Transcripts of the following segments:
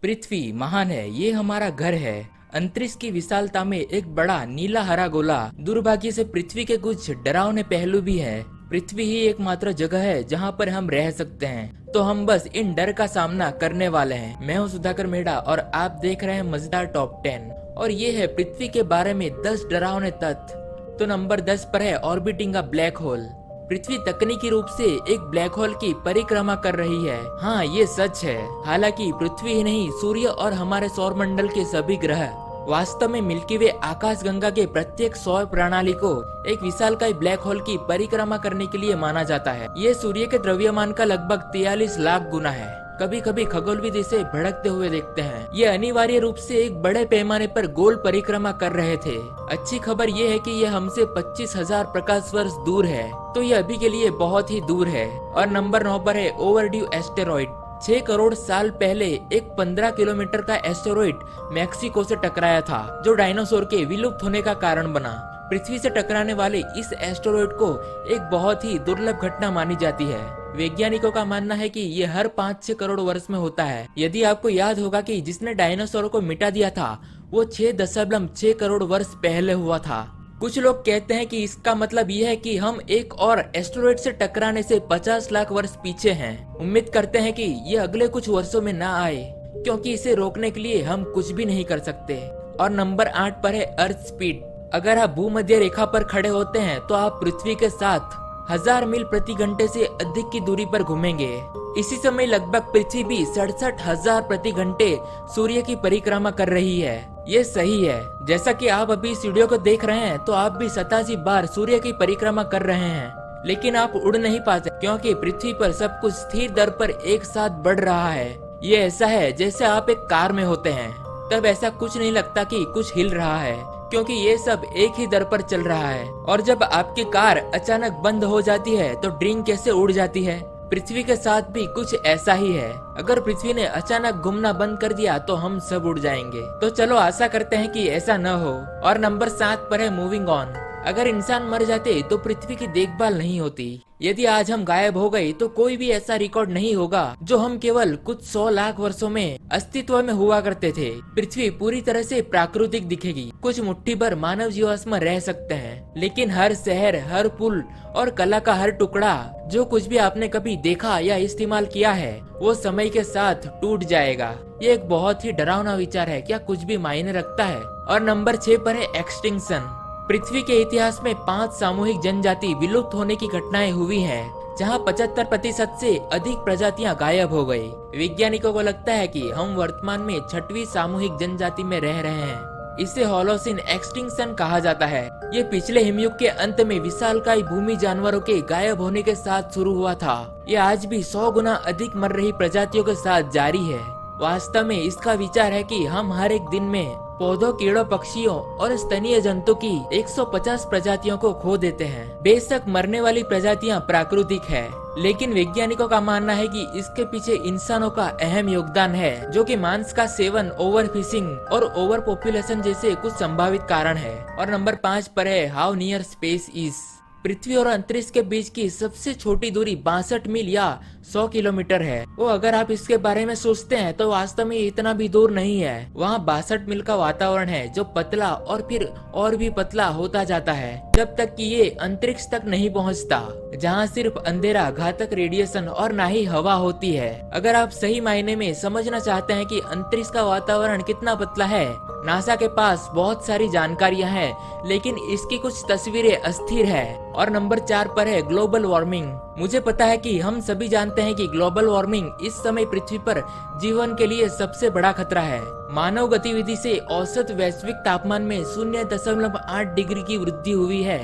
पृथ्वी महान है, ये हमारा घर है। अंतरिक्ष की विशालता में एक बड़ा नीला हरा गोला। दुर्भाग्य से पृथ्वी के कुछ डरावने पहलू भी है। पृथ्वी ही एकमात्र जगह है जहाँ पर हम रह सकते हैं, तो हम बस इन डर का सामना करने वाले हैं। मैं हूँ सुधाकर मेहड़ा और आप देख रहे हैं मजेदार टॉप 10 और ये है पृथ्वी के बारे में 10 डरावने तथ्य। तो नंबर 10 पर है ऑर्बिटिंग अ ब्लैक होल। पृथ्वी तकनीकी रूप से एक ब्लैक होल की परिक्रमा कर रही है। हाँ, ये सच है। हालांकि पृथ्वी ही नहीं, सूर्य और हमारे सौरमंडल के सभी ग्रह वास्तव में मिल्की वे आकाश गंगा के प्रत्येक सौर प्रणाली को एक विशालकाय ब्लैक होल की परिक्रमा करने के लिए माना जाता है। ये सूर्य के द्रव्यमान का लगभग 43 लाख गुना है। कभी कभी खगोलविद इसे भड़कते हुए देखते हैं। ये अनिवार्य रूप से एक बड़े पैमाने पर गोल परिक्रमा कर रहे थे। अच्छी खबर ये है कि ये हमसे 25,000 प्रकाश वर्ष दूर है, तो ये अभी के लिए बहुत ही दूर है। और नंबर 9 पर है ओवरड्यू एस्टेरॉइड। 6 करोड़ साल पहले एक 15 किलोमीटर का एस्टेरॉइड मैक्सिको से टकराया था, जो डायनासोर के विलुप्त होने का कारण बना। पृथ्वी से टकराने वाले इस एस्टेरॉइड को एक बहुत ही दुर्लभ घटना मानी जाती है। वैज्ञानिकों का मानना है कि ये हर 5-6 करोड़ वर्ष में होता है। यदि आपको याद होगा कि जिसने डायनासोर को मिटा दिया था वो 6.6 करोड़ वर्ष पहले हुआ था। कुछ लोग कहते हैं कि इसका मतलब यह है कि हम एक और एस्टेरॉइड से टकराने से 50 लाख वर्ष पीछे हैं। उम्मीद करते हैं कि ये अगले कुछ वर्षों में ना आए, क्योंकि इसे रोकने के लिए हम कुछ भी नहीं कर सकते। और नंबर 8 पर है अर्थ स्पीड। अगर आप भूमध्य रेखा पर खड़े होते हैं तो आप पृथ्वी के साथ 1000 मील प्रति घंटे से अधिक की दूरी पर घूमेंगे। इसी समय लगभग पृथ्वी भी 67,000 प्रति घंटे सूर्य की परिक्रमा कर रही है। ये सही है। जैसा कि आप अभी इस वीडियो को देख रहे हैं तो आप भी 87 बार सूर्य की परिक्रमा कर रहे हैं, लेकिन आप उड़ नहीं पाते, क्योंकि पृथ्वी पर सब कुछ स्थिर दर पर एक साथ बढ़ रहा है। ये ऐसा है जैसे आप एक कार में होते हैं, तब ऐसा कुछ नहीं लगता कि कुछ हिल रहा है, क्योंकि ये सब एक ही दर पर चल रहा है। और जब आपकी कार अचानक बंद हो जाती है तो ड्रिंग कैसे उड़ जाती है। पृथ्वी के साथ भी कुछ ऐसा ही है। अगर पृथ्वी ने अचानक घूमना बंद कर दिया तो हम सब उड़ जाएंगे। तो चलो आशा करते हैं कि ऐसा न हो। और नंबर 7 पर है मूविंग ऑन। अगर इंसान मर जाते तो पृथ्वी की देखभाल नहीं होती। यदि आज हम गायब हो गए तो कोई भी ऐसा रिकॉर्ड नहीं होगा जो हम केवल कुछ 100 लाख वर्षों में अस्तित्व में हुआ करते थे। पृथ्वी पूरी तरह से प्राकृतिक दिखेगी। कुछ मुट्ठी भर मानव जीवाश्म रह सकते हैं, लेकिन हर शहर, हर पुल और कला का हर टुकड़ा, जो कुछ भी आपने कभी देखा या इस्तेमाल किया है, वो समय के साथ टूट जाएगा। ये एक बहुत ही डरावना विचार है। क्या कुछ भी मायने रखता है। और नंबर 6 पर है एक्सटिंक्शन। पृथ्वी के इतिहास में 5 सामूहिक जनजाति विलुप्त होने की घटनाएं हुई हैं, जहां 75% से अधिक प्रजातियां गायब हो गई। वैज्ञानिकों को लगता है कि हम वर्तमान में 6वीं सामूहिक जनजाति में रह रहे हैं। इसे होलोसिन एक्सटिंक्शन कहा जाता है। ये पिछले हिमयुग के अंत में विशालकाय भूमि जानवरों के गायब होने के साथ शुरू हुआ था। ये आज भी 100 गुना अधिक मर रही प्रजातियों के साथ जारी है। वास्तव में इसका विचार है कि हम हर एक दिन में पौधों, कीड़ों, पक्षियों और स्तनीय जंतु की 150 प्रजातियों को खो देते हैं। बेशक मरने वाली प्रजातियां प्राकृतिक है, लेकिन वैज्ञानिकों का मानना है कि इसके पीछे इंसानों का अहम योगदान है, जो कि मांस का सेवन, ओवर फिशिंग और ओवर पॉपुलेशन जैसे कुछ संभावित कारण है। और नंबर 5 पर है हाउ नियर स्पेस इज। पृथ्वी और अंतरिक्ष के बीच की सबसे छोटी दूरी 62 मील या 100 किलोमीटर है। वो अगर आप इसके बारे में सोचते हैं तो वास्तव में इतना भी दूर नहीं है। वहाँ 62 मील का वातावरण है, जो पतला और फिर और भी पतला होता जाता है, जब तक कि ये अंतरिक्ष तक नहीं पहुँचता, जहाँ सिर्फ अंधेरा, घातक रेडिएशन और ना ही हवा होती है। अगर आप सही मायने में समझना चाहते हैं कि अंतरिक्ष का वातावरण कितना पतला है, नासा के पास बहुत सारी जानकारियां हैं, लेकिन इसकी कुछ तस्वीरें अस्थिर है। और नंबर 4 पर है ग्लोबल वार्मिंग। मुझे पता है कि हम सभी जानते हैं कि ग्लोबल वार्मिंग इस समय पृथ्वी पर जीवन के लिए सबसे बड़ा खतरा है। मानव गतिविधि से औसत वैश्विक तापमान में 0.8 डिग्री की वृद्धि हुई है।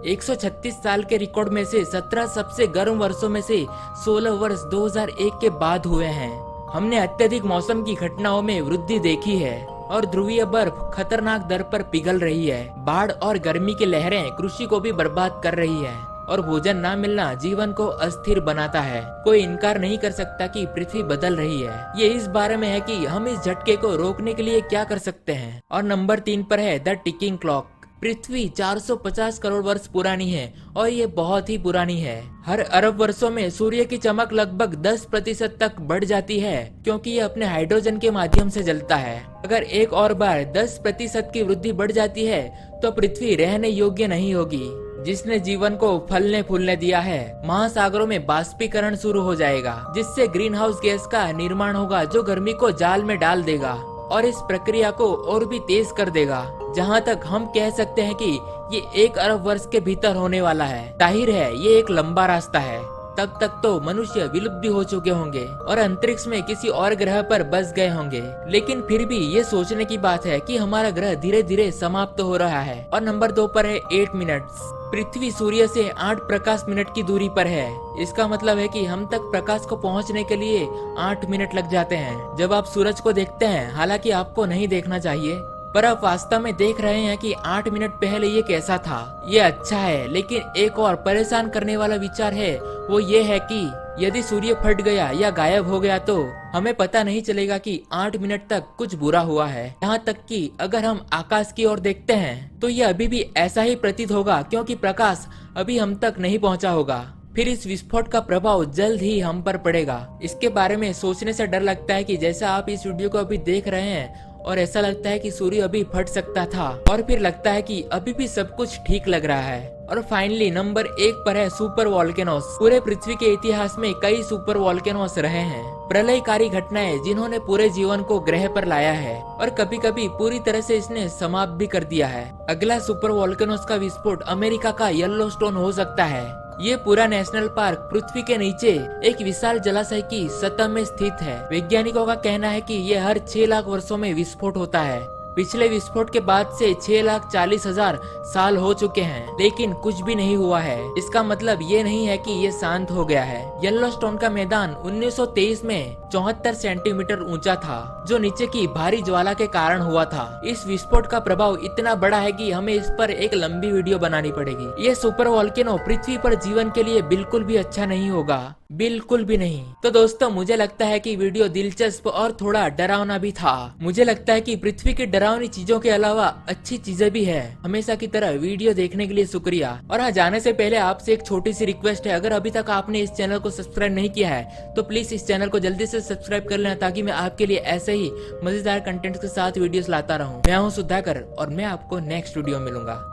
136 साल के रिकॉर्ड में से 17 सबसे गर्म वर्षों में से 16 वर्ष 2001 के बाद हुए हैं। हमने अत्यधिक मौसम की घटनाओं में वृद्धि देखी है और ध्रुवीय बर्फ खतरनाक दर पर पिघल रही है। बाढ़ और गर्मी की लहरें कृषि को भी बर्बाद कर रही है और भोजन ना मिलना जीवन को अस्थिर बनाता है। कोई इनकार नहीं कर सकता कि पृथ्वी बदल रही है। ये इस बारे में है कि हम इस झटके को रोकने के लिए क्या कर सकते हैं। और नंबर 3 पर है द टिकिंग क्लॉक। पृथ्वी 450 करोड़ वर्ष पुरानी है और ये बहुत ही पुरानी है। हर अरब वर्षों में सूर्य की चमक लगभग 10% तक बढ़ जाती है क्योंकि ये अपने हाइड्रोजन के माध्यम से जलता है। अगर एक और बार 10% की वृद्धि बढ़ जाती है तो पृथ्वी रहने योग्य नहीं होगी। जिसने जीवन को फलने फूलने दिया है, महासागरों में बाष्पीकरण शुरू हो जाएगा जिससे ग्रीन हाउस गैस का निर्माण होगा जो गर्मी को जाल में डाल देगा और इस प्रक्रिया को और भी तेज कर देगा। जहाँ तक हम कह सकते हैं कि ये 1 अरब वर्ष के भीतर होने वाला है। जाहिर है ये एक लंबा रास्ता है। तब तक तो मनुष्य विलुप्त भी हो चुके होंगे और अंतरिक्ष में किसी और ग्रह पर बस गए होंगे, लेकिन फिर भी ये सोचने की बात है कि हमारा ग्रह धीरे धीरे समाप्त हो रहा है। और नंबर 2 पर है 8 मिनट्स। पृथ्वी सूर्य से 8 प्रकाश मिनट की दूरी पर है। इसका मतलब है कि हम तक प्रकाश को पहुंचने के लिए 8 मिनट लग जाते हैं। जब आप सूरज को देखते हैं, हालांकि आपको नहीं देखना चाहिए, पर आप वास्तव में देख रहे हैं कि 8 मिनट पहले ये कैसा था। ये अच्छा है, लेकिन एक और परेशान करने वाला विचार है, वो ये है कि यदि सूर्य फट गया या गायब हो गया तो हमें पता नहीं चलेगा कि 8 मिनट तक कुछ बुरा हुआ है। यहाँ तक कि अगर हम आकाश की ओर देखते हैं तो ये अभी भी ऐसा ही प्रतीत होगा क्योंकि प्रकाश अभी हम तक नहीं पहुँचा होगा। फिर इस विस्फोट का प्रभाव जल्द ही हम पर पड़ेगा। इसके बारे में सोचने से डर लगता है कि जैसा आप इस वीडियो को अभी देख रहे हैं और ऐसा लगता है कि सूर्य अभी फट सकता था, और फिर लगता है कि अभी भी सब कुछ ठीक लग रहा है। और फाइनली नंबर 1 पर है सुपर वॉल्केनोस। पूरे पृथ्वी के इतिहास में कई सुपर वॉल्केनोस रहे हैं, प्रलयकारी घटनाएं जिन्होंने पूरे जीवन को ग्रह पर लाया है और कभी कभी पूरी तरह से इसने समाप्त भी कर दिया है। अगला सुपर वॉल्केनोस का विस्फोट अमेरिका का येलोस्टोन हो सकता है। ये पूरा नेशनल पार्क पृथ्वी के नीचे एक विशाल जलाशय की सतह में स्थित है। वैज्ञानिकों का कहना है कि ये हर 6 लाख वर्षों में विस्फोट होता है। पिछले विस्फोट के बाद से 6,40,000 साल हो चुके हैं, लेकिन कुछ भी नहीं हुआ है। इसका मतलब ये नहीं है कि ये शांत हो गया है। येलोस्टोन का मैदान 1923 में 74 सेंटीमीटर ऊंचा था, जो नीचे की भारी ज्वाला के कारण हुआ था। इस विस्फोट का प्रभाव इतना बड़ा है कि हमें इस पर एक लंबी वीडियो बनानी पड़ेगी। ये सुपर वॉल्केनो पृथ्वी पर जीवन के लिए बिल्कुल भी अच्छा नहीं होगा, बिल्कुल भी नहीं। तो दोस्तों, मुझे लगता है कि वीडियो दिलचस्प और थोड़ा डरावना भी था। मुझे लगता है कि पृथ्वी की डरावनी चीजों के अलावा अच्छी चीजें भी है। हमेशा की तरह वीडियो देखने के लिए शुक्रिया। और हाँ, जाने से पहले आपसे एक छोटी सी रिक्वेस्ट है, अगर अभी तक आपने इस चैनल को सब्सक्राइब नहीं किया है तो प्लीज इस चैनल को जल्दी से सब्सक्राइब कर लेना, ताकि मैं आपके लिए ऐसे ही मजेदार कंटेंट के साथ वीडियोस लाता रहूं। मैं हूं सुधाकर और मैं आपको नेक्स्ट वीडियो मिलूंगा।